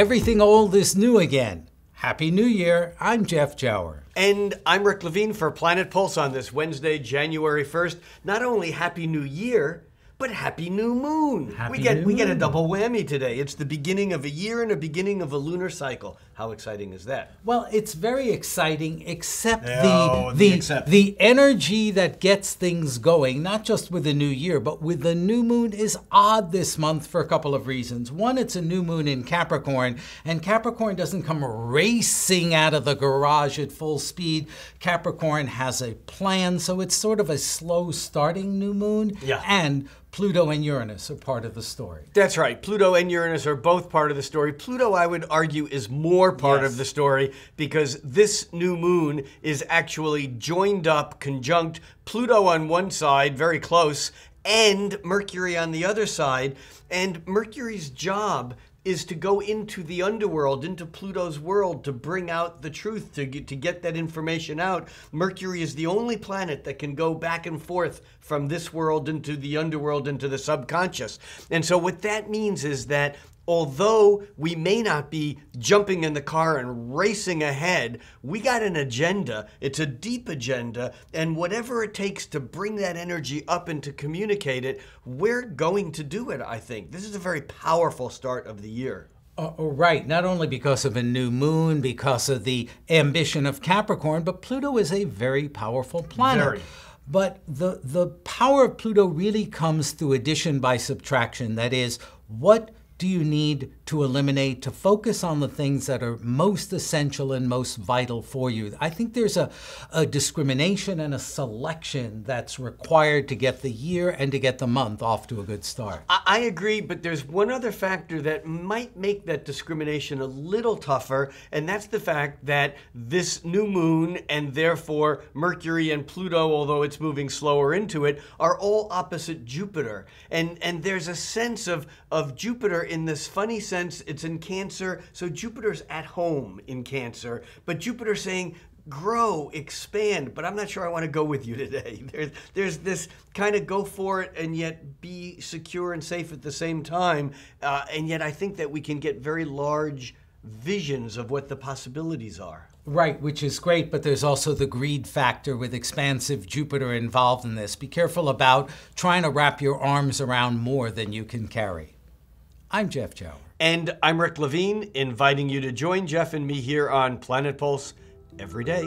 everything old is new again. Happy New Year. I'm Jeff Jower. And I'm Rick Levine for Planet Pulse on this Wednesday, January 1st. Not only Happy New Year, but Happy New Moon. We get a double whammy today. It's the beginning of a year and the beginning of a lunar cycle. How exciting is that? Well, it's very exciting, except except. the energy that gets things going, not just with the new year, but with the new moon is odd this month for a couple of reasons. One, it's a new moon in Capricorn, and Capricorn doesn't come racing out of the garage at full speed. Capricorn has a plan, so it's sort of a slow starting new moon. Yeah. And Pluto and Uranus are part of the story. That's right. Pluto and Uranus are both part of the story. Pluto, I would argue, is more part of the story because this new moon is actually joined up, conjunct Pluto on one side, very close, and Mercury on the other side. And Mercury's job is to go into the underworld, into Pluto's world, to bring out the truth, to get that information out. Mercury is the only planet that can go back and forth from this world into the underworld, into the subconscious. And so what that means is that although we may not be jumping in the car and racing ahead, we got an agenda. It's a deep agenda, and whatever it takes to bring that energy up and to communicate it, we're going to do it, I think. This is a very powerful start of the year. Right, not only because of a new moon, because of the ambition of Capricorn, but Pluto is a very powerful planet. Very. But the power of Pluto really comes through addition by subtraction. That is, what do you need to eliminate to focus on the things that are most essential and most vital for you? I think there's a discrimination and a selection that's required to get the year and to get the month off to a good start. I agree, but there's one other factor that might make that discrimination a little tougher, and that's the fact that this new moon and therefore Mercury and Pluto, although it's moving slower into it, are all opposite Jupiter. And there's a sense of Jupiter in this funny sense. It's in Cancer, so Jupiter's at home in Cancer, but Jupiter's saying, grow, expand, but I'm not sure I want to go with you today. There's this kind of go for it and yet be secure and safe at the same time, and yet I think that we can get very large visions of what the possibilities are. Right, which is great, but there's also the greed factor with expansive Jupiter involved in this. Be careful about trying to wrap your arms around more than you can carry. I'm Jeff Jower. And I'm Rick Levine, inviting you to join Jeff and me here on Planet Pulse every day.